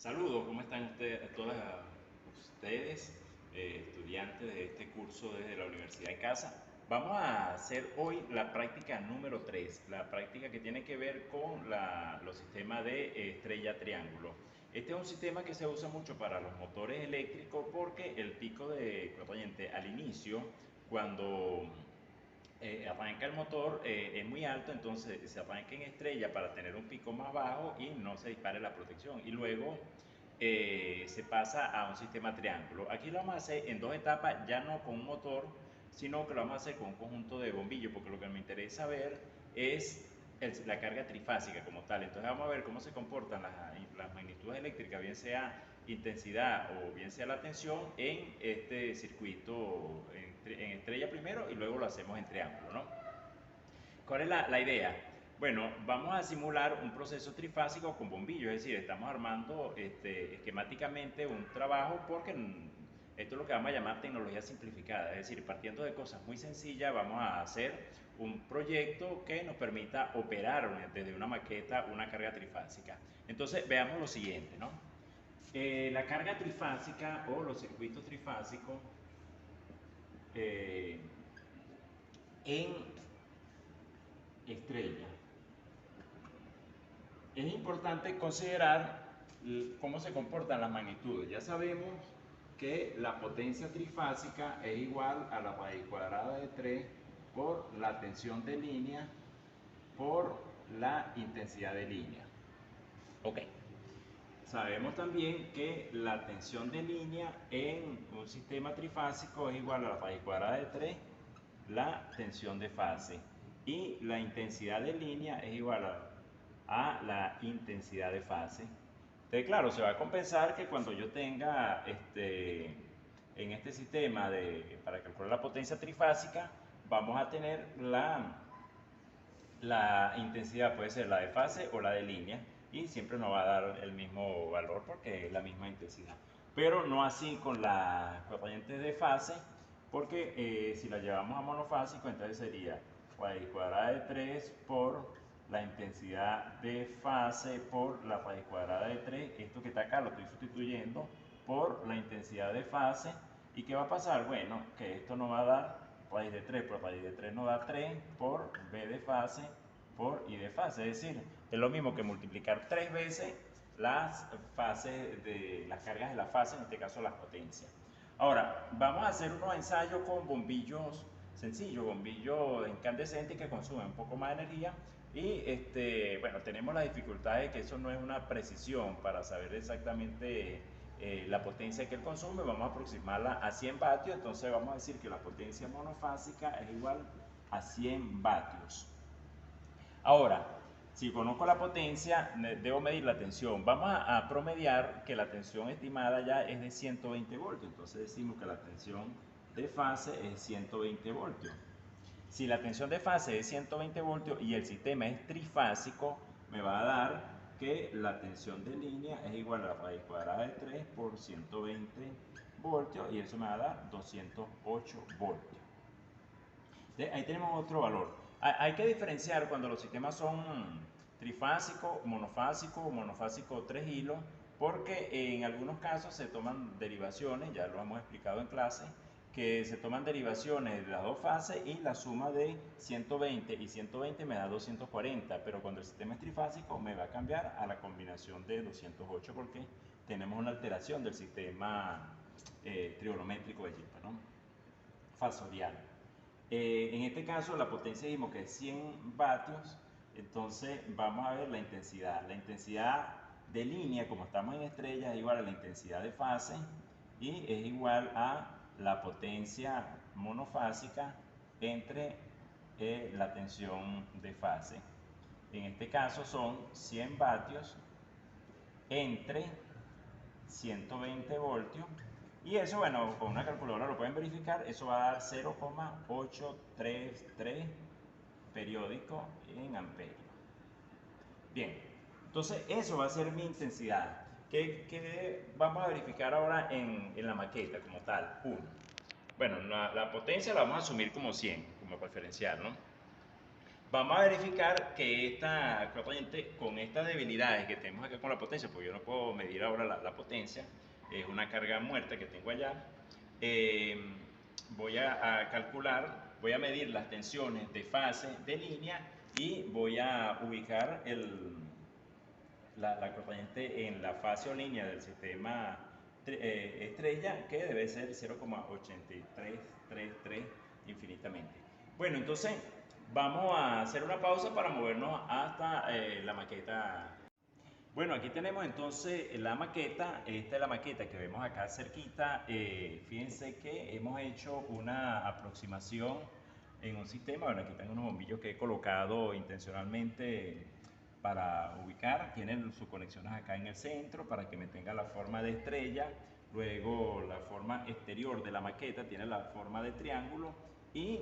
Saludos, ¿cómo están ustedes, todas ustedes, estudiantes de este curso desde la Universidad de Casa? Vamos a hacer hoy la práctica número 3, la práctica que tiene que ver con los sistemas de estrella-triángulo. Este es un sistema que se usa mucho para los motores eléctricos porque el pico de corriente al inicio, cuando arranca el motor, es muy alto, entonces se arranca en estrella para tener un pico más bajo y no se dispare la protección. Y luego se pasa a un sistema triángulo. Aquí lo vamos a hacer en dos etapas, ya no con un motor, sino que lo vamos a hacer con un conjunto de bombillos, porque lo que me interesa ver es la carga trifásica como tal. Entonces vamos a ver cómo se comportan las magnitudes eléctricas, bien sea intensidad o bien sea la tensión en este circuito en estrella primero y luego lo hacemos en triángulo, ¿no? ¿Cuál es la idea? Bueno, vamos a simular un proceso trifásico con bombillos, es decir, estamos armando esquemáticamente un trabajo porque esto es lo que vamos a llamar tecnología simplificada, es decir, partiendo de cosas muy sencillas vamos a hacer un proyecto que nos permita operar desde una maqueta una carga trifásica. Entonces veamos lo siguiente, ¿no? La carga trifásica o los circuitos trifásicos eh, en estrella. Es importante considerar cómo se comportan las magnitudes. Ya sabemos que la potencia trifásica es igual a la raíz cuadrada de 3 por la tensión de línea por la intensidad de línea. Ok. Sabemos también que la tensión de línea en un sistema trifásico es igual a la raíz cuadrada de 3, la tensión de fase. Y la intensidad de línea es igual a la intensidad de fase. Entonces, claro, se va a compensar que cuando yo tenga en este sistema para calcular la potencia trifásica, vamos a tener la intensidad, puede ser la de fase o la de línea, y siempre nos va a dar el mismo valor porque es la misma intensidad. Pero no así con las corrientes de fase, porque si la llevamos a monofásico, entonces sería raíz cuadrada de 3 por la intensidad de fase por la raíz cuadrada de 3. Esto que está acá lo estoy sustituyendo por la intensidad de fase. ¿Y qué va a pasar? Bueno, que esto nos va a dar raíz de 3 por raíz de 3 nos da 3 por b de fase por i de fase. Es decir, es lo mismo que multiplicar 3 veces las fases de las cargas de la fase, en este caso las potencias. Ahora, vamos a hacer unos ensayos con bombillos sencillos, bombillos incandescentes que consumen un poco más de energía. Y bueno, tenemos la dificultad de que eso no es una precisión para saber exactamente la potencia que él consume. Vamos a aproximarla a 100 vatios, entonces vamos a decir que la potencia monofásica es igual a 100 vatios. Ahora, si conozco la potencia, debo medir la tensión. Vamos a promediar que la tensión estimada ya es de 120 voltios. Entonces decimos que la tensión de fase es 120 voltios. Si la tensión de fase es 120 voltios y el sistema es trifásico, me va a dar que la tensión de línea es igual a la raíz cuadrada de 3 por 120 voltios y eso me va a dar 208 voltios. Ahí tenemos otro valor. Hay que diferenciar cuando los sistemas son trifásicos, monofásico 3 hilos, porque en algunos casos se toman derivaciones, ya lo hemos explicado en clase, que se toman derivaciones de las dos fases y la suma de 120 y 120 me da 240, pero cuando el sistema es trifásico me va a cambiar a la combinación de 208 porque tenemos una alteración del sistema trigonométrico de Gilbert, ¿no? Fasorial. En este caso la potencia dijimos que es 100 vatios, entonces vamos a ver la intensidad. La intensidad de línea, como estamos en estrellas, es igual a la intensidad de fase y es igual a la potencia monofásica entre la tensión de fase. En este caso son 100 vatios entre 120 voltios. Y eso, bueno, con una calculadora lo pueden verificar, eso va a dar 0,833 periódico en amperios. Bien, entonces eso va a ser mi intensidad. ¿Qué vamos a verificar ahora en la maqueta como tal? 1. Bueno, la potencia la vamos a asumir como 100, como referencial, ¿no? vamos a verificar que esta corriente, con estas debilidades que tenemos acá con la potencia, porque yo no puedo medir ahora la potencia, es una carga muerta que tengo allá, eh, voy a calcular, voy a medir las tensiones de fase, de línea, y voy a ubicar la corriente en la fase o línea del sistema estrella, que debe ser 0,8333 infinitamente. Bueno, entonces vamos a hacer una pausa para movernos hasta la maqueta. Bueno, aquí tenemos entonces la maqueta. Esta es la maqueta que vemos acá cerquita. Fíjense que hemos hecho una aproximación en un sistema. Bueno, aquí tengo unos bombillos que he colocado intencionalmente para ubicar. Tienen sus conexiones acá en el centro para que me tenga la forma de estrella. Luego la forma exterior de la maqueta tiene la forma de triángulo y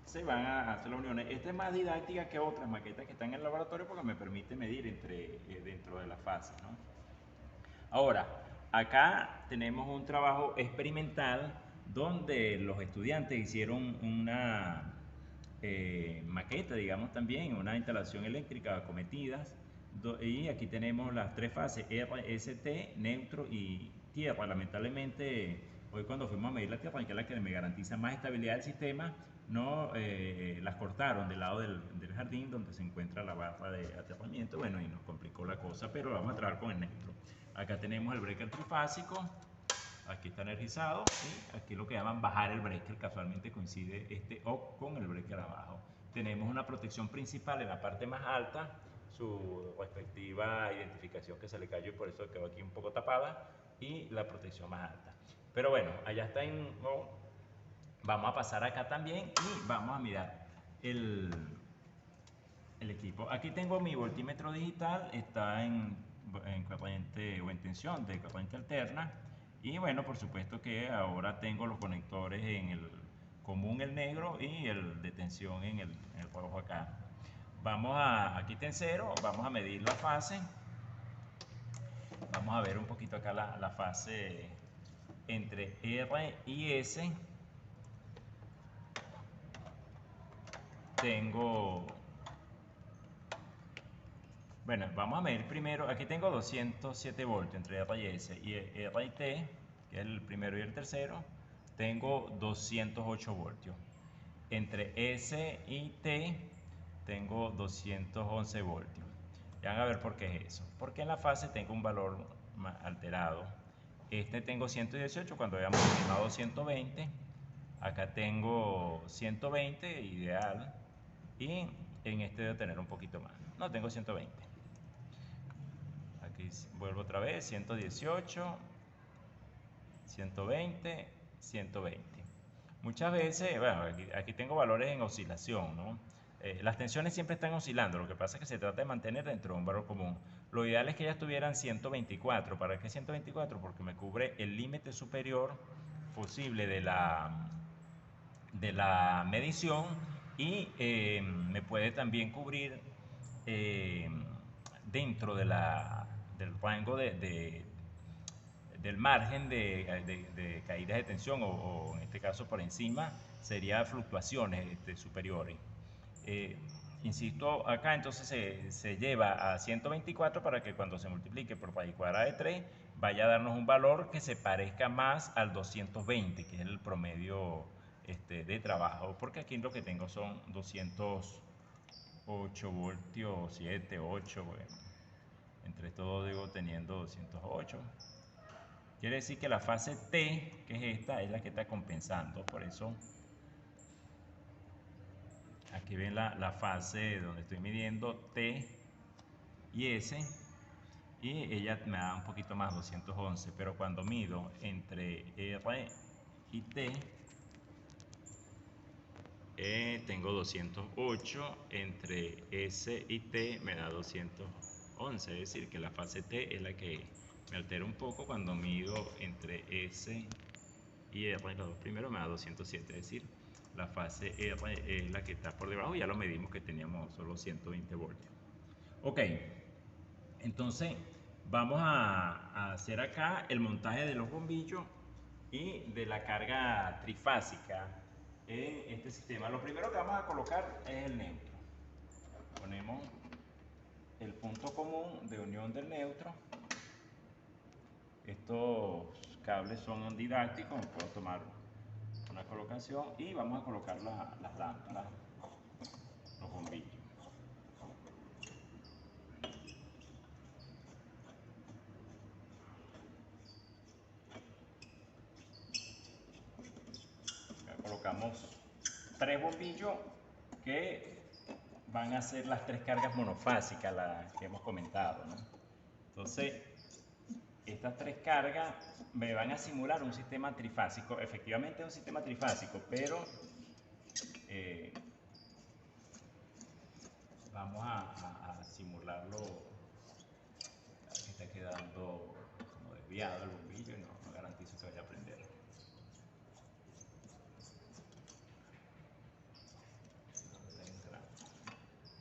se van a hacer las uniones. Esta es más didáctica que otras maquetas que están en el laboratorio porque me permite medir dentro de la fase, ¿no? Ahora, acá tenemos un trabajo experimental donde los estudiantes hicieron una maqueta, digamos también, una instalación eléctrica acometidas. Y aquí tenemos las tres fases, R, S, T, neutro y tierra. Lamentablemente, hoy cuando fuimos a medir la tierra, que es la que me garantiza más estabilidad del sistema, no las cortaron del lado del jardín donde se encuentra la barra de aterramiento. Bueno, y nos complicó la cosa, pero vamos a trabajar con el neutro. Acá tenemos el breaker trifásico, aquí está energizado, y aquí lo que llaman bajar el breaker, casualmente coincide este up con el breaker abajo. Tenemos una protección principal en la parte más alta, su respectiva identificación que se le cayó y por eso quedó aquí un poco tapada, y la protección más alta. Pero bueno, allá está en... Vamos a pasar acá también y vamos a mirar el equipo. Aquí tengo mi voltímetro digital, está en corriente o en tensión de corriente alterna. Y bueno, por supuesto que ahora tengo los conectores en el común, el negro, y el de tensión en el rojo acá. Aquí está en cero, vamos a medir la fase. Vamos a ver un poquito acá la fase entre R y S. Bueno, vamos a medir primero, aquí tengo 207 voltios entre R y S, y R y T, que es el primero y el tercero, tengo 208 voltios. Entre S y T tengo 211 voltios. Ya van a ver por qué es eso. Porque en la fase tengo un valor más alterado. Tengo 118 cuando habíamos estimado 120. Acá tengo 120, ideal. Y en este debo tener un poquito más. No, tengo 120. Aquí vuelvo otra vez, 118, 120, 120. Muchas veces, bueno, aquí tengo valores en oscilación, ¿no? Las tensiones siempre están oscilando, lo que pasa es que se trata de mantener dentro de un valor común. Lo ideal es que ellas tuvieran 124. ¿Para qué 124? Porque me cubre el límite superior posible de la medición y me puede también cubrir dentro del rango del margen de caídas de tensión o en este caso por encima sería fluctuaciones superiores. Insisto, acá entonces se lleva a 124 para que cuando se multiplique por raíz cuadrada de 3 vaya a darnos un valor que se parezca más al 220, que es el promedio de trabajo, porque aquí lo que tengo son 208 voltios, 7, 8, bueno, entre estos digo teniendo 208. Quiere decir que la fase T, que es esta, es la que está compensando. Por eso, aquí ven la fase donde estoy midiendo T y S. Y ella me da un poquito más, 211. Pero cuando mido entre R y T, tengo 208. Entre S y T me da 211. Es decir, que la fase T es la que me altera un poco. Cuando mido entre S y R, los dos primeros, me da 207, es decir, la fase R es la que está por debajo. Ya lo medimos que teníamos solo 120 voltios. Ok, entonces vamos a hacer acá el montaje de los bombillos y de la carga trifásica en este sistema. Lo primero que vamos a colocar es el neutro. ponemos el punto común de unión del neutro. Estos cables son didácticos, puedo tomar una colocación y vamos a colocar las lámparas, los bombillos. Acá colocamos 3 bombillos que van a ser las 3 cargas monofásicas, las que hemos comentado, ¿no? Entonces, estas 3 cargas me van a simular un sistema trifásico. Efectivamente es un sistema trifásico, pero vamos a simularlo. Aquí está quedando como desviado el bombillo y no garantizo que vaya a prender.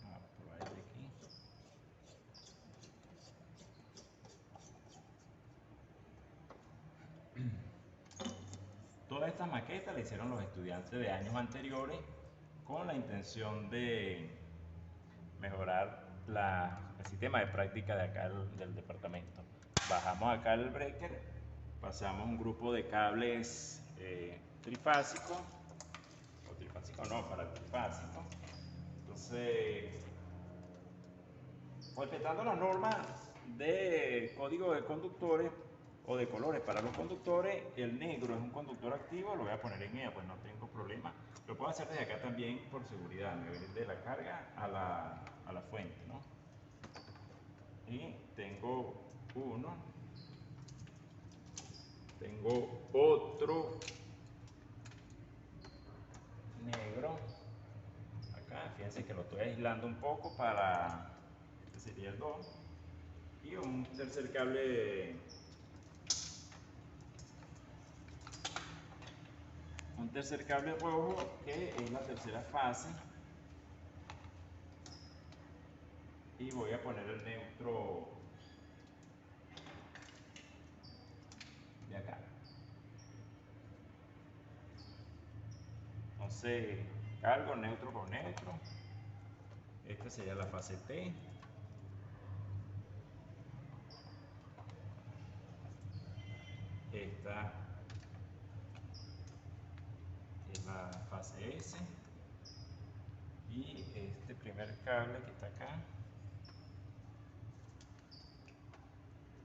Vamos a probar este aquí. Toda esta maqueta la hicieron los estudiantes de años anteriores con la intención de mejorar el sistema de práctica de acá del departamento. Bajamos acá el breaker, pasamos un grupo de cables trifásicos, o trifásico no, para el trifásico. Entonces, respetando las normas de código de conductores o de colores para los conductores, el negro es un conductor activo, lo voy a poner en ella, pues no tengo problema. Lo puedo hacer desde acá también por seguridad, me voy de la carga a la fuente, ¿no? Y tengo uno, tengo otro negro acá, fíjense que lo estoy aislando un poco para, este sería el 2, y un tercer cable, rojo que es la tercera fase, y voy a poner el neutro de acá. Entonces cargo neutro con neutro. Esta sería la fase T. Esta es la fase S. Y este primer cable que está acá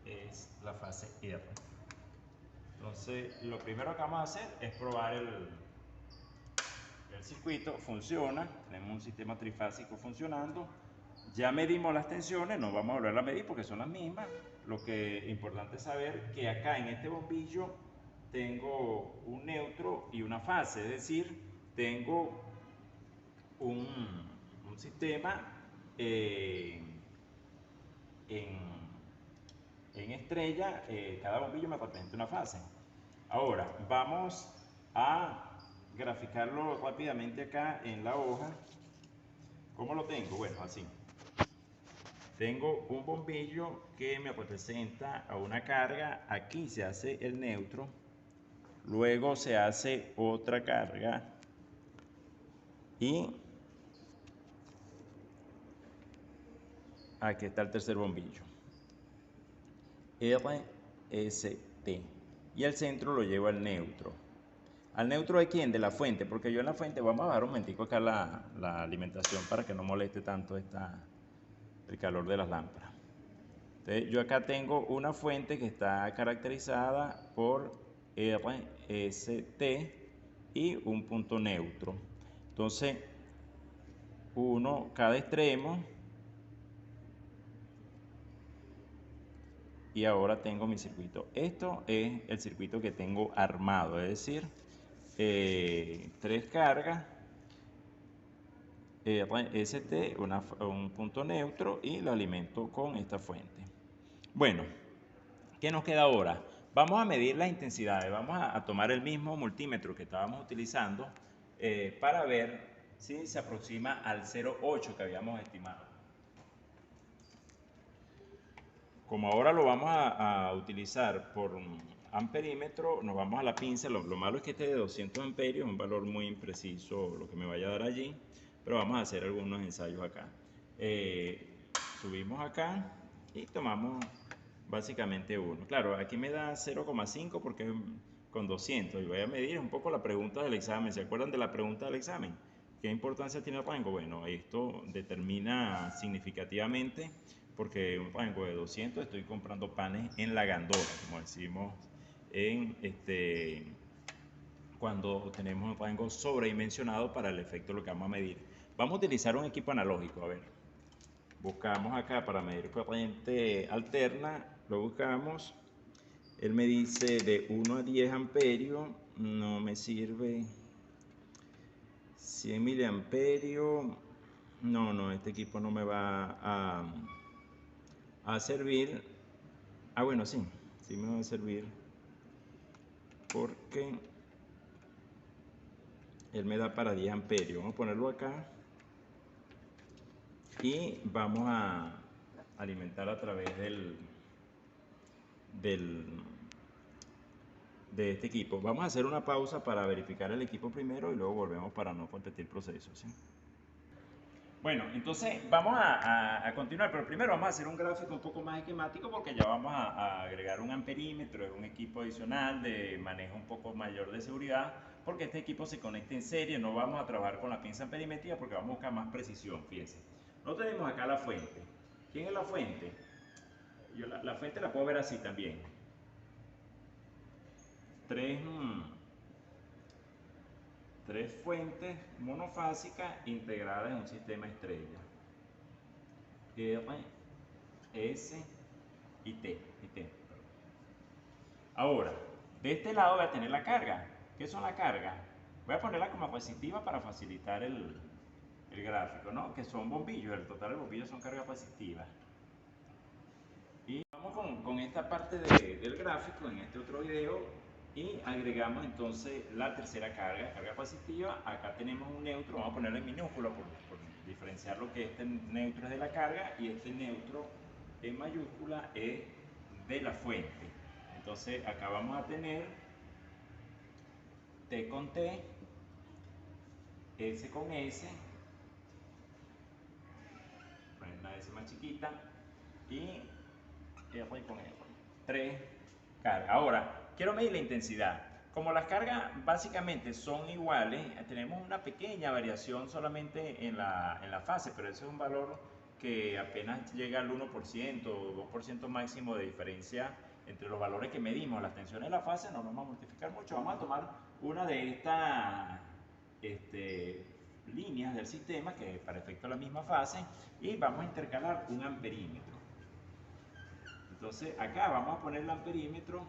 es la fase R. Entonces, lo primero que vamos a hacer es probar el circuito. Funciona, tenemos un sistema trifásico funcionando. Ya medimos las tensiones, no vamos a volver a medir porque son las mismas. Lo que es importante saber que acá en este bombillo tengo un neutro y una fase, es decir, tengo un sistema en estrella, cada bombillo me representa una fase. Ahora, vamos a graficarlo rápidamente acá en la hoja. ¿Cómo lo tengo? Bueno, así. Tengo un bombillo que me representa a una carga, aquí se hace el neutro, luego se hace otra carga y aquí está el tercer bombillo, RST, y el centro lo llevo al neutro. ¿Al neutro de quién? De la fuente, porque yo en la fuente, vamos a bajar un momentico acá la alimentación para que no moleste tanto el calor de las lámparas. Entonces, yo acá tengo una fuente que está caracterizada por RST y un punto neutro. Entonces, cada extremo, y ahora tengo mi circuito. Esto es el circuito que tengo armado, es decir, 3 cargas, RST, un punto neutro, y lo alimento con esta fuente. Bueno, ¿qué nos queda ahora? Vamos a medir las intensidades, vamos a tomar el mismo multímetro que estábamos utilizando para ver si se aproxima al 0,8 que habíamos estimado. Como ahora lo vamos a utilizar por amperímetro, nos vamos a la pinza. Lo malo es que este de 200 amperios es un valor muy impreciso lo que me vaya a dar allí, pero vamos a hacer algunos ensayos acá. subimos acá y tomamos básicamente 1. Claro, aquí me da 0,5 porque es con 200 y voy a medir un poco la pregunta del examen. ¿Se acuerdan de la pregunta del examen? ¿Qué importancia tiene el rango? Bueno, esto determina significativamente porque un rango de 200 estoy comprando panes en la gandola, como decimos en cuando tenemos un rango sobredimensionado para el efecto de lo que vamos a medir. Vamos a utilizar un equipo analógico, a ver. Buscamos acá para medir corriente alterna, lo buscamos. Él me dice de 1 a 10 amperios, no me sirve. 100 miliamperios, no, este equipo no me va a servir. Ah, bueno, sí me va a servir porque él me da para 10 amperios. Vamos a ponerlo acá y vamos a alimentar a través de este equipo. Vamos a hacer una pausa para verificar el equipo primero y luego volvemos para no repetir el proceso, ¿sí? Bueno, entonces vamos a continuar, pero primero vamos a hacer un gráfico un poco más esquemático porque ya vamos a agregar un amperímetro, es un equipo adicional de manejo un poco mayor de seguridad, porque este equipo se conecta en serie, no vamos a trabajar con la pinza amperimétrica porque vamos a buscar más precisión, fíjense. Nosotros tenemos acá la fuente. ¿Quién es la fuente? Yo la fuente la puedo ver así también. Tres fuentes monofásicas integradas en un sistema estrella. R, S y T. Ahora, de este lado voy a tener la carga. ¿Qué son las cargas? Voy a ponerla como positiva para facilitar el gráfico, ¿no? Que son bombillos, el total de bombillos son cargas positivas. Y vamos con esta parte del gráfico en este otro video y agregamos entonces la tercera carga positiva. Acá tenemos un neutro, vamos a ponerlo en minúsculo por diferenciar lo que este neutro es de la carga y este neutro en mayúscula es de la fuente. Entonces acá vamos a tener T con T, S con S, poner una S más chiquita y R con R. 3 cargas. Ahora, quiero medir la intensidad. Como las cargas básicamente son iguales, tenemos una pequeña variación solamente en la fase, pero eso es un valor que apenas llega al 1% o 2% máximo de diferencia entre los valores que medimos. Las tensiones de la fase no nos vamos a multiplicar mucho. Vamos a tomar una de estas líneas del sistema que para efecto de la misma fase y vamos a intercalar un amperímetro. Entonces acá vamos a poner el amperímetro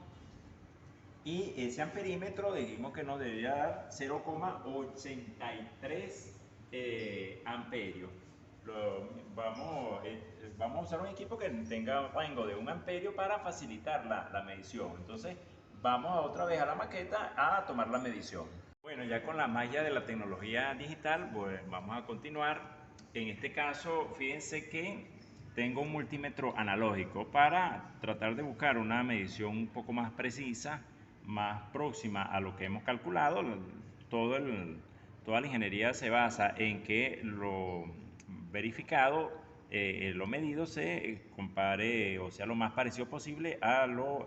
y ese amperímetro dijimos que nos debería dar 0,83 amperios. Vamos a usar un equipo que tenga rango de 1 amperio para facilitar la medición. Entonces vamos otra vez a la maqueta a tomar la medición. Bueno, ya con la magia de la tecnología digital, pues vamos a continuar. En este caso, fíjense que tengo un multímetro analógico para tratar de buscar una medición un poco más precisa, más próxima a lo que hemos calculado. Toda la ingeniería se basa en que lo verificado, lo medido se compare o sea lo más parecido posible a lo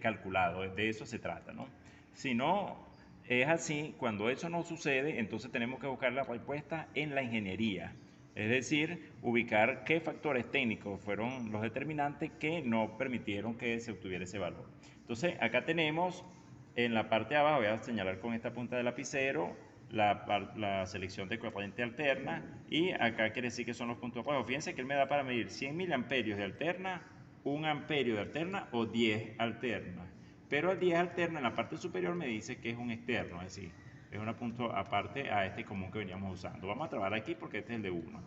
calculado. De eso se trata, ¿no? Si no es así, cuando eso no sucede, entonces tenemos que buscar la respuesta en la ingeniería. Es decir, ubicar qué factores técnicos fueron los determinantes que no permitieron que se obtuviera ese valor. Entonces, acá tenemos en la parte de abajo, voy a señalar con esta punta de lapicero, la selección de corriente alterna y acá quiere decir que son los puntos rojos. Fíjense que él me da para medir 100 miliamperios de alterna, 1 amperio de alterna o 10 alterna. Pero el 10 alterna en la parte superior me dice que es un externo, es decir, es un punto aparte a este común que veníamos usando. Vamos a trabajar aquí porque este es el de 1.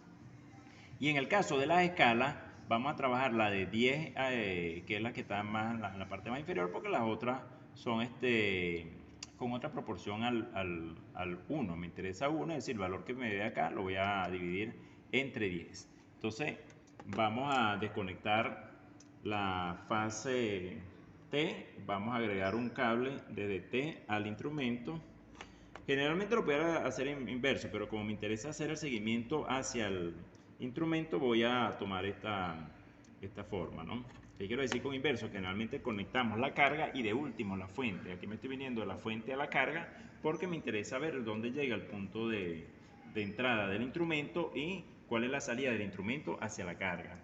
Y en el caso de las escalas, vamos a trabajar la de 10, que es la que está más en la parte más inferior, porque las otras son con otra proporción al 1. Me interesa 1, es decir, el valor que me dé acá lo voy a dividir entre 10. Entonces, vamos a desconectar la fase T, vamos a agregar un cable desde T al instrumento. Generalmente lo pudiera hacer en inverso, pero como me interesa hacer el seguimiento hacia instrumento voy a tomar esta forma, ¿no? ¿Qué quiero decir con inverso? Que generalmente conectamos la carga y de último la fuente. Aquí me estoy viniendo de la fuente a la carga porque me interesa ver dónde llega el punto de entrada del instrumento y cuál es la salida del instrumento hacia la carga.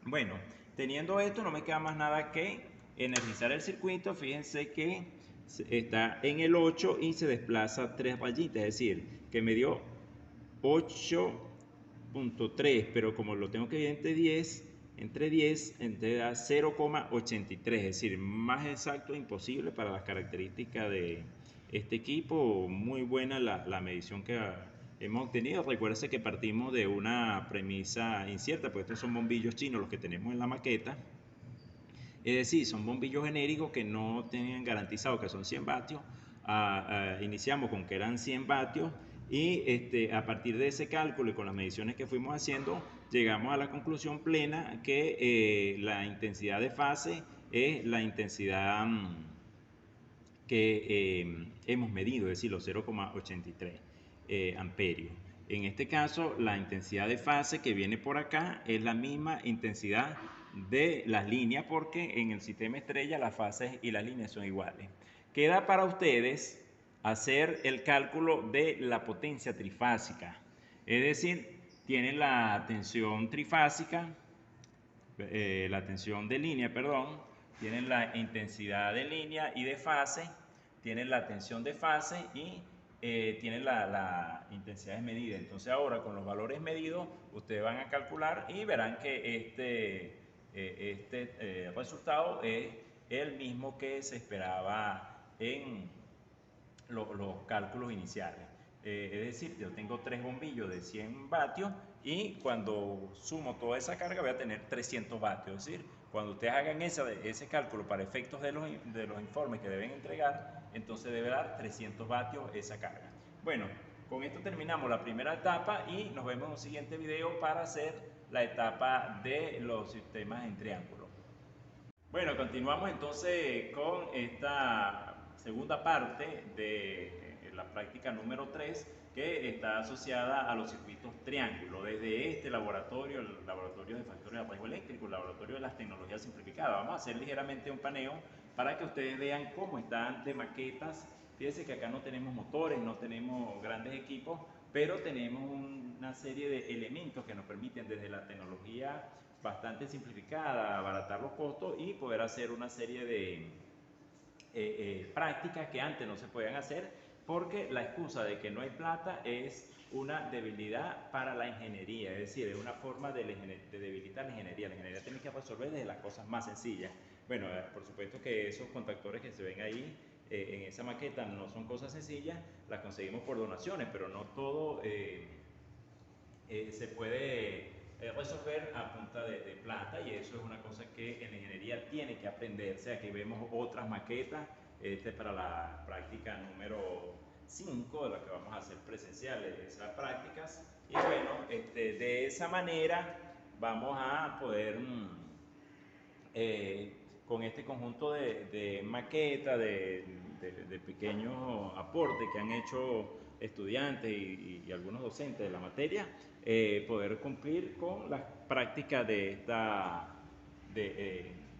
Bueno, teniendo esto no me queda más nada que energizar el circuito. Fíjense que está en el 8 y se desplaza 3 rayitas, es decir, que me dio 8.3, pero como lo tengo que ver entre 10, entre da 0,83, es decir, más exacto imposible para las características de este equipo. Muy buena la medición que hemos obtenido. Recuérdense que partimos de una premisa incierta, porque estos son bombillos chinos los que tenemos en la maqueta. Es decir, son bombillos genéricos que no tenían garantizado que son 100 vatios. Iniciamos con que eran 100 vatios y a partir de ese cálculo y con las mediciones que fuimos haciendo, llegamos a la conclusión plena que la intensidad de fase es la intensidad que hemos medido, es decir, los 0,83 amperios. En este caso, la intensidad de fase que viene por acá es la misma intensidad de las líneas, porque en el sistema estrella las fases y las líneas son iguales. Queda para ustedes hacer el cálculo de la potencia trifásica, es decir, tienen la tensión trifásica, la tensión de línea, perdón, tienen la intensidad de línea y de fase, tienen la tensión de fase y tienen la intensidad de medida. Entonces ahora con los valores medidos ustedes van a calcular y verán que este resultado es el mismo que se esperaba en los cálculos iniciales. Es decir, yo tengo 3 bombillos de 100 vatios y cuando sumo toda esa carga voy a tener 300 vatios. Es decir, cuando ustedes hagan ese cálculo para efectos de los informes que deben entregar, entonces debe dar 300 vatios esa carga. Bueno, con esto terminamos la primera etapa y nos vemos en un siguiente video para hacer la etapa de los sistemas en triángulo. Bueno, continuamos entonces con esta segunda parte de la práctica número 3, que está asociada a los circuitos triángulo. Desde este laboratorio, el laboratorio de factores de arraigo eléctrico, el laboratorio de las tecnologías simplificadas, vamos a hacer ligeramente un paneo para que ustedes vean cómo están de maquetas. Fíjense que acá no tenemos motores, no tenemos grandes equipos, pero tenemos una serie de elementos que nos permiten desde la tecnología bastante simplificada, abaratar los costos y poder hacer una serie de prácticas que antes no se podían hacer, porque la excusa de que no hay plata es una debilidad para la ingeniería, es decir, es una forma de debilitar la ingeniería. La ingeniería tiene que resolver desde las cosas más sencillas. Bueno, por supuesto que esos contactores que se ven ahí en esa maqueta no son cosas sencillas, las conseguimos por donaciones, pero no todo se puede resolver a punta de plata, y eso es una cosa que en la ingeniería tiene que aprenderse. Aquí vemos otras maquetas, este es para la práctica número 5 de la que vamos a hacer presenciales, esas prácticas, y bueno, de esa manera vamos a poder con este conjunto de maquetas, de pequeños aportes que han hecho estudiantes y algunos docentes de la materia, poder cumplir con las prácticas de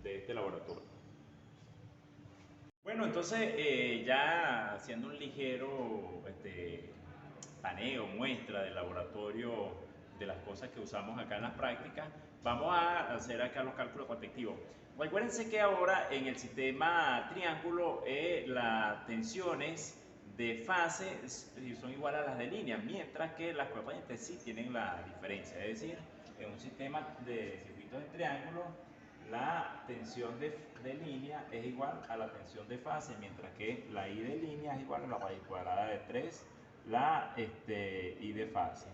este laboratorio. Bueno, entonces ya haciendo un ligero paneo, muestra del laboratorio de las cosas que usamos acá en las prácticas, vamos a hacer acá los cálculos respectivos. Recuérdense que ahora en el sistema triángulo las tensiones de fase son iguales a las de línea, mientras que las corrientes sí tienen la diferencia. Es decir, en un sistema de circuitos de triángulo, la tensión de línea es igual a la tensión de fase, mientras que la I de línea es igual a la raíz cuadrada de 3, la I de fase.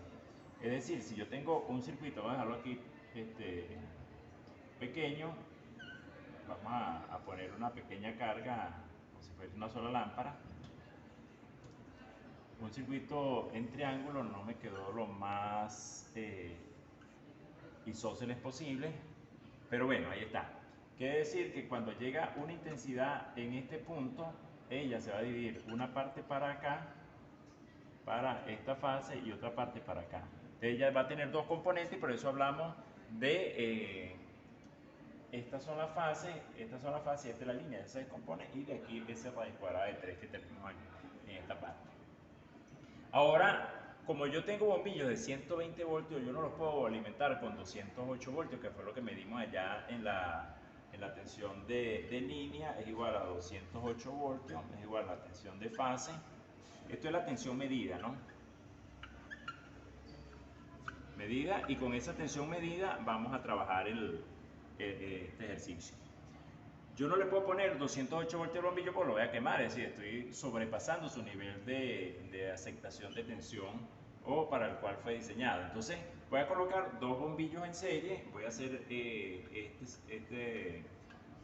Es decir, si yo tengo un circuito, vamos a dejarlo aquí pequeño, vamos a poner una pequeña carga, como si fuese una sola lámpara. Un circuito en triángulo no me quedó lo más isósceles posible, pero bueno, ahí está. Quiere decir que cuando llega una intensidad en este punto, ella se va a dividir una parte para acá, para esta fase, y otra parte para acá. ella va a tener dos componentes y por eso hablamos de estas son las fases, esta es la línea, esa se descompone y de aquí ese raíz cuadrada de 3 que tenemos aquí en esta parte. Ahora, como yo tengo bombillos de 120 voltios, yo no los puedo alimentar con 208 voltios, que fue lo que medimos allá en la tensión de línea, es igual a 208 voltios, es igual a la tensión de fase. Esto es la tensión medida, ¿no? Medida, y con esa tensión medida vamos a trabajar este ejercicio. Yo no le puedo poner 208 voltios al bombillo porque lo voy a quemar, es decir, estoy sobrepasando su nivel de aceptación de tensión o para el cual fue diseñado. Entonces voy a colocar dos bombillos en serie, voy a hacer este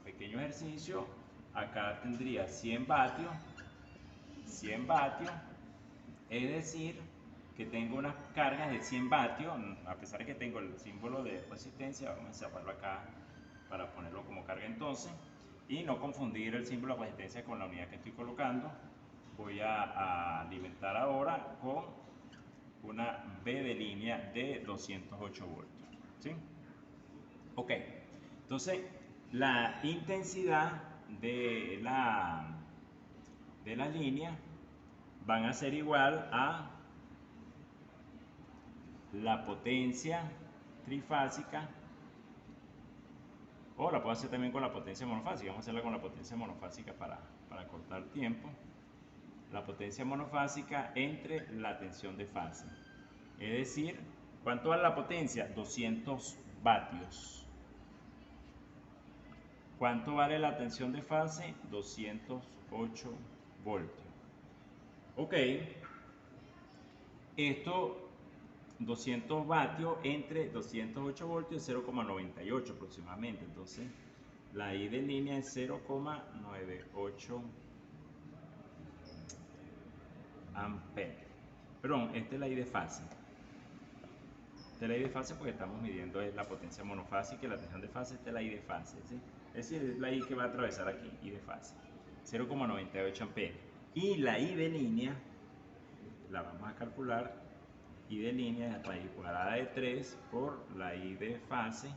pequeño ejercicio. Acá tendría 100 vatios, 100 vatios, es decir, que tengo unas cargas de 100 vatios, a pesar de que tengo el símbolo de resistencia, vamos a encerrarlo acá para ponerlo como carga entonces, y no confundir el símbolo de resistencia con la unidad que estoy colocando. Voy a alimentar ahora con una B de línea de 208 voltios, ¿sí? Ok, entonces la intensidad de la línea van a ser igual a la potencia trifásica, o la puedo hacer también con la potencia monofásica. Vamos a hacerla con la potencia monofásica para cortar tiempo. La potencia monofásica entre la tensión de fase. Es decir, ¿cuánto vale la potencia? 200 vatios. ¿Cuánto vale la tensión de fase? 208 voltios. Ok, esto 200 vatios entre 208 voltios es 0,98 aproximadamente. Entonces, la I de línea es 0,98 amperes. Perdón, esta es la I de fase. Esta es la I de fase porque estamos midiendo la potencia monofásica y la tensión de fase. Esta es la I de fase, ¿sí? Es decir, es la I que va a atravesar aquí, I de fase. 0,98 amperes. Y la I de línea, la vamos a calcular. I de línea es raíz cuadrada de 3 por la I de fase,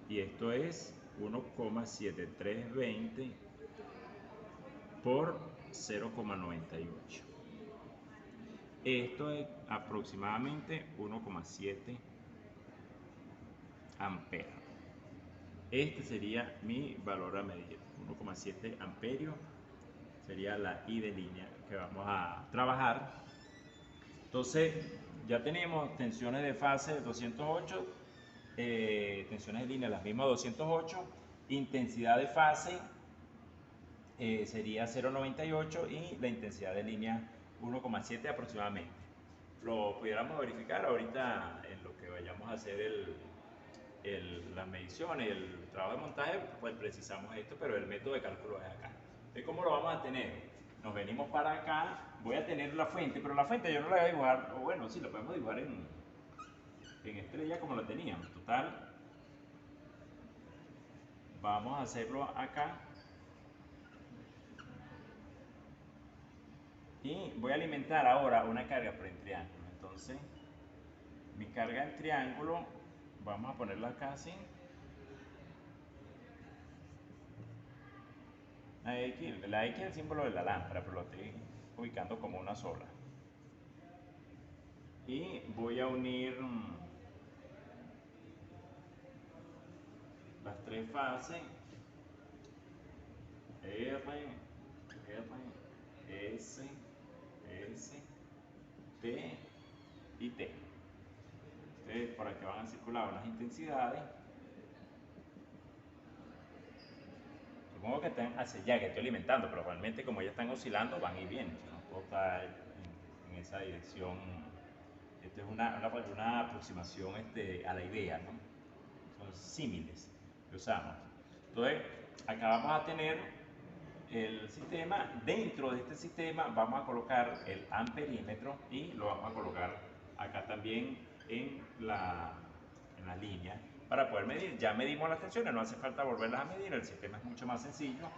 y esto es 1,7320 por 0,98. Esto es aproximadamente 1,7 amperes. Este sería mi valor a medir, 1,7 amperios sería la I de línea que vamos a trabajar. Entonces, ya tenemos tensiones de fase de 208, tensiones de línea las mismas 208, intensidad de fase sería 0,98 y la intensidad de línea 1,7 aproximadamente. Lo pudiéramos verificar ahorita en lo que vayamos a hacer las mediciones, el trabajo de montaje, pues precisamos esto, pero el método de cálculo es acá. Entonces, ¿cómo lo vamos a tener? Nos venimos para acá, voy a tener la fuente, pero la fuente yo no la voy a dibujar, o bueno, sí, la podemos dibujar en estrella como la teníamos. Total, vamos a hacerlo acá. Y voy a alimentar ahora una carga por el triángulo. Entonces, mi carga en triángulo, vamos a ponerla acá así. La X es el símbolo de la lámpara, pero lo estoy ubicando como una sola. Y voy a unir las tres fases R, S, S, T y T. Entonces, por aquí van a circular unas intensidades. Supongo que están hacia allá, que estoy alimentando, pero realmente como ya están oscilando, van a ir bien. No puedo estar en esa dirección. Esto es una aproximación a la idea, ¿no? Son símiles que usamos. Entonces, acá vamos a tener el sistema. Dentro de este sistema vamos a colocar el amperímetro y lo vamos a colocar acá también en la línea para poder medir. Ya medimos las tensiones, no hace falta volverlas a medir, el sistema es mucho más sencillo.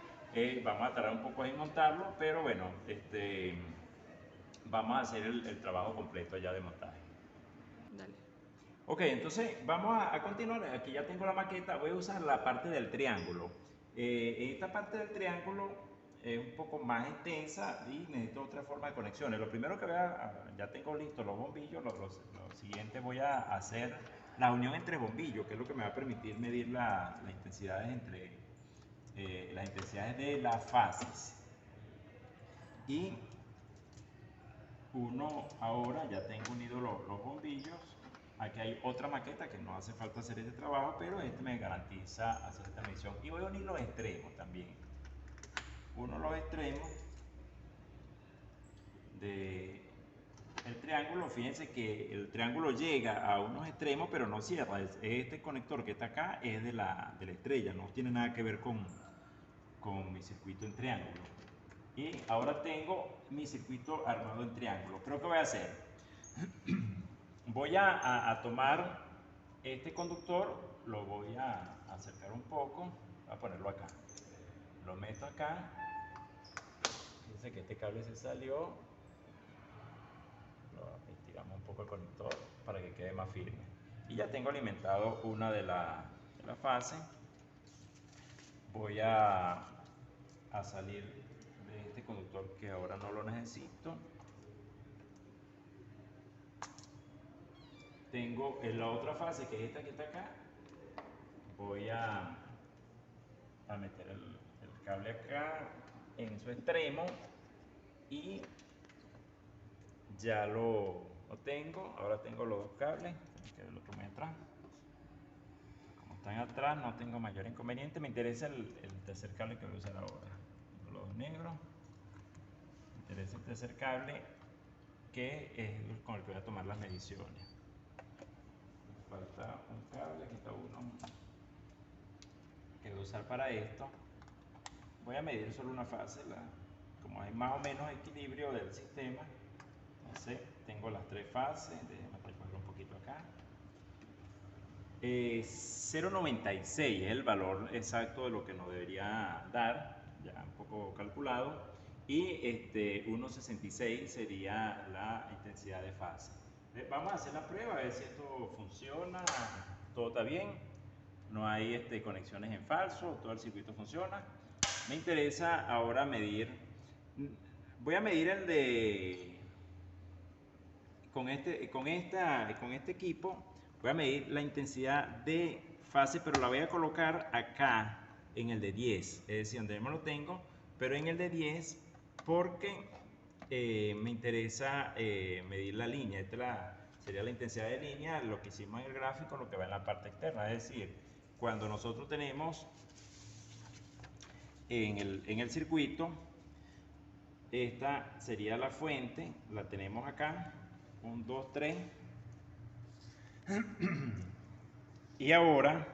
Vamos a tardar un poco en montarlo, pero bueno, vamos a hacer el trabajo completo ya de montaje. Ok, entonces vamos a continuar. Aquí ya tengo la maqueta. Voy a usar la parte del triángulo. Esta parte del triángulo es un poco más extensa y necesito otra forma de conexiones. Lo primero que ya tengo listos los bombillos. Lo siguiente voy a hacer la unión entre bombillos, que es lo que me va a permitir medir las intensidades las intensidades de las fases. Y ahora ya tengo unidos los bombillos. Aquí hay otra maqueta que no hace falta hacer este trabajo, pero este me garantiza hacer esta medición. Y voy a unir los extremos también. Uno los extremos del triángulo. Fíjense que el triángulo llega a unos extremos, pero no cierra. Este conector que está acá es de la estrella, no tiene nada que ver con mi circuito en triángulo. Y ahora tengo mi circuito armado en triángulo. Creo que voy a hacer. Voy a tomar este conductor, lo voy a acercar un poco, voy a ponerlo acá. Lo meto acá. Fíjense que este cable se salió. Lo estiramos un poco el conector para que quede más firme. Y ya tengo alimentado una de la fase. Voy a salir de este conductor que ahora no lo necesito. Tengo en la otra fase, que es esta que está acá. Voy a meter el cable acá en su extremo y ya lo tengo. Ahora tengo los dos cables, que el otro muy atrás. Como están atrás no tengo mayor inconveniente. Me interesa el tercer cable que voy a usar ahora. Tengo los dos negros. Me interesa el tercer cable, que es con el que voy a tomar las mediciones. Falta un cable, aquí está uno que voy a usar para esto. Voy a medir solo una fase, como hay más o menos equilibrio del sistema. Entonces tengo las tres fases. Déjenme recoger un poquito acá. 0,96 es el valor exacto de lo que nos debería dar, ya un poco calculado. Y 1,66 sería la intensidad de fase. Vamos a hacer la prueba, a ver si esto funciona, todo está bien, no hay conexiones en falso, todo el circuito funciona. Me interesa ahora medir, voy a medir el de, con este equipo, voy a medir la intensidad de fase, pero la voy a colocar acá en el de 10, es decir, donde yo lo tengo, pero en el de 10 porque me interesa medir la línea. Esta sería la intensidad de línea, lo que hicimos en el gráfico, lo que va en la parte externa, es decir, cuando nosotros tenemos en el circuito, esta sería la fuente, la tenemos acá, 1, 2, 3. Y ahora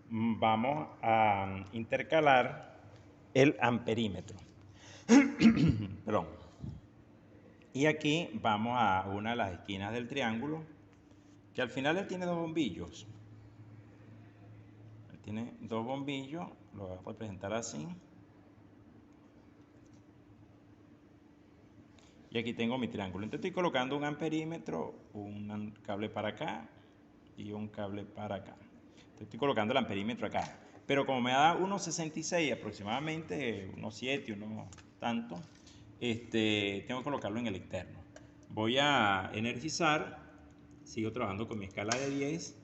vamos a intercalar el amperímetro. Perdón. Y aquí vamos a una de las esquinas del triángulo, que al final él tiene dos bombillos. Él tiene dos bombillos, lo voy a representar así. Y aquí tengo mi triángulo. Entonces estoy colocando un amperímetro, un cable para acá y un cable para acá. Entonces estoy colocando el amperímetro acá. Pero como me da 1,66 aproximadamente, unos 7, unos tanto, tengo que colocarlo en el externo. Voy a energizar, sigo trabajando con mi escala de 10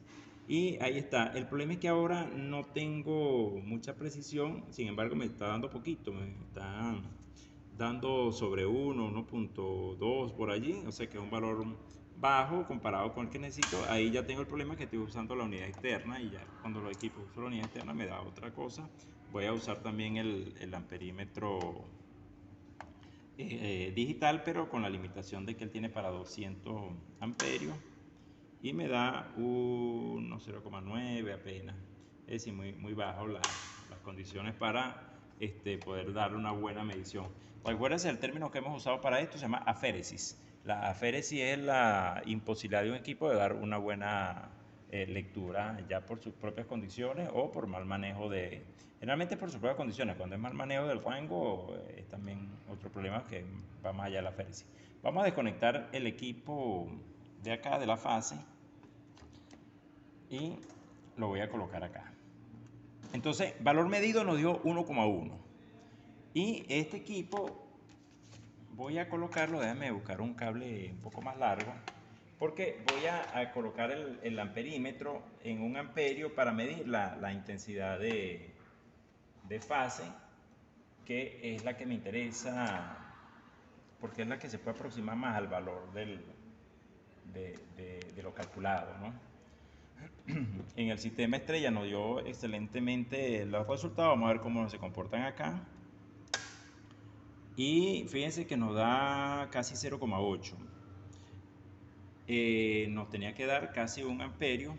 y ahí está. El problema es que ahora no tengo mucha precisión, sin embargo me está dando poquito, me está dando sobre 1,2 por allí, o sea que es un valor bajo comparado con el que necesito. Ahí ya tengo el problema que estoy usando la unidad externa y ya cuando lo equipo uso la unidad externa me da otra cosa. Voy a usar también el amperímetro digital, pero con la limitación de que él tiene para 200 amperios y me da un 0,9 apenas, es decir, muy bajo las condiciones para poder darle una buena medición. Recuérdense, el término que hemos usado para esto se llama aféresis. La aféresis es la imposibilidad de un equipo de dar una buena lectura ya por sus propias condiciones o por mal manejo generalmente por sus propias condiciones. Cuando es mal manejo del rango es también otro problema que va más allá de la aféresis. Vamos a desconectar el equipo de acá de la fase y lo voy a colocar acá. Entonces, valor medido nos dio 1,1. Y este equipo voy a colocarlo, déjame buscar un cable un poco más largo, porque voy a colocar el amperímetro en 1 amperio para medir la intensidad de fase, que es la que me interesa, porque es la que se puede aproximar más al valor de lo calculado, ¿no? En el sistema estrella nos dio excelentemente los resultados. Vamos a ver cómo se comportan acá. Y fíjense que nos da casi 0,8. Nos tenía que dar casi 1 amperio,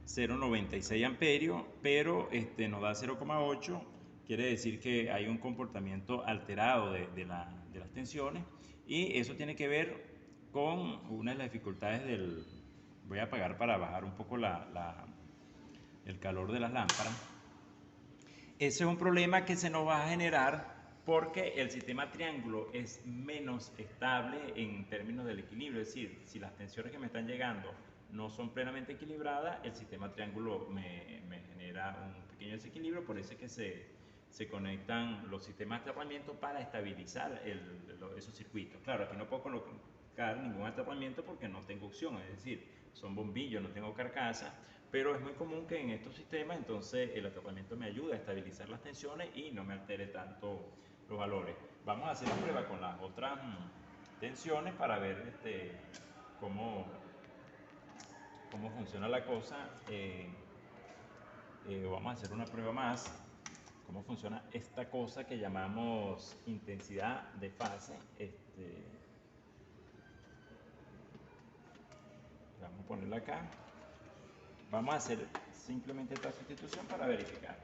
0,96 amperios, pero nos da 0,8. Quiere decir que hay un comportamiento alterado de las tensiones, y eso tiene que ver con una de las dificultades del... Voy a apagar para bajar un poco el calor de las lámparas. Ese es un problema que se nos va a generar porque el sistema triángulo es menos estable en términos del equilibrio. Es decir, si las tensiones que me están llegando no son plenamente equilibradas, el sistema triángulo me genera un pequeño desequilibrio. Por eso es que se conectan los sistemas de atrapamiento para estabilizar esos circuitos. Claro, aquí no puedo colocar ningún atrapamiento porque no tengo opción, es decir, son bombillos, no tengo carcasa, pero es muy común que en estos sistemas entonces el atrapamiento me ayude a estabilizar las tensiones y no me altere tanto los valores. Vamos a hacer la prueba con las otras tensiones para ver cómo funciona la cosa. Vamos a hacer una prueba más, cómo funciona esta cosa que llamamos intensidad de fase. Vamos a ponerla acá. Vamos a hacer simplemente esta sustitución para verificar.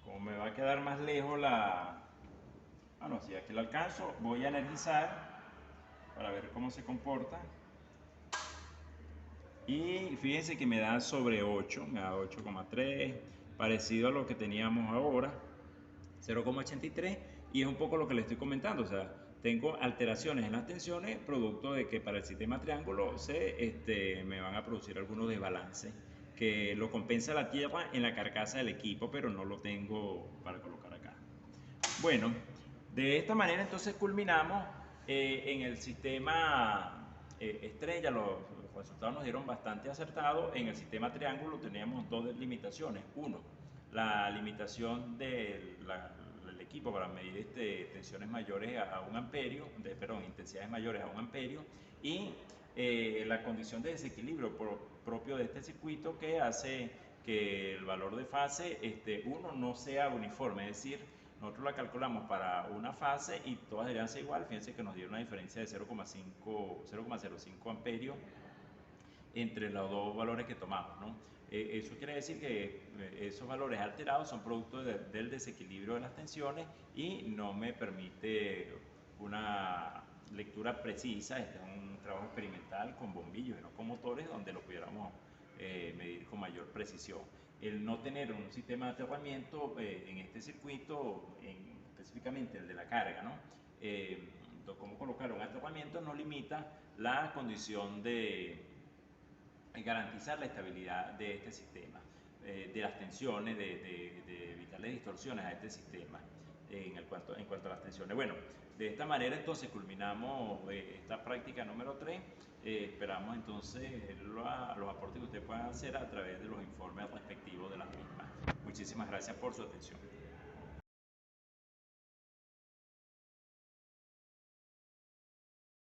Como me va a quedar más lejos bueno, si aquí la alcanzo, voy a energizar para ver cómo se comporta. Y fíjense que me da sobre 8, me da 8,3, parecido a lo que teníamos ahora, 0,83, y es un poco lo que le estoy comentando. O sea, tengo alteraciones en las tensiones producto de que para el sistema triángulo me van a producir algunos desbalances que lo compensa la tierra en la carcasa del equipo, pero no lo tengo para colocar acá. Bueno, de esta manera entonces culminamos en el sistema estrella. Los resultados nos dieron bastante acertados. En el sistema triángulo teníamos dos limitaciones. Uno, la limitación del equipo para medir tensiones mayores a 1 amperio, perdón, intensidades mayores a 1 amperio, y la condición de desequilibrio propio de este circuito, que hace que el valor de fase 1 no sea uniforme. Es decir, nosotros la calculamos para una fase y todas deberían ser igual. Fíjense que nos dio una diferencia de 0,05 amperios entre los dos valores que tomamos, ¿no? Eso quiere decir que esos valores alterados son producto del desequilibrio de las tensiones y no me permite una lectura precisa. Este es un trabajo experimental con bombillos y no con motores, donde lo pudiéramos medir con mayor precisión. El no tener un sistema de aterramiento en este circuito, específicamente el de la carga, ¿no? Cómo colocar un aterramiento nos limita la condición de garantizar la estabilidad de este sistema, de las tensiones, de evitarle distorsiones a este sistema en cuanto a las tensiones. Bueno, de esta manera entonces culminamos esta práctica número 3. Esperamos entonces los aportes que ustedes puedan hacer a través de los informes respectivos de las mismas. Muchísimas gracias por su atención.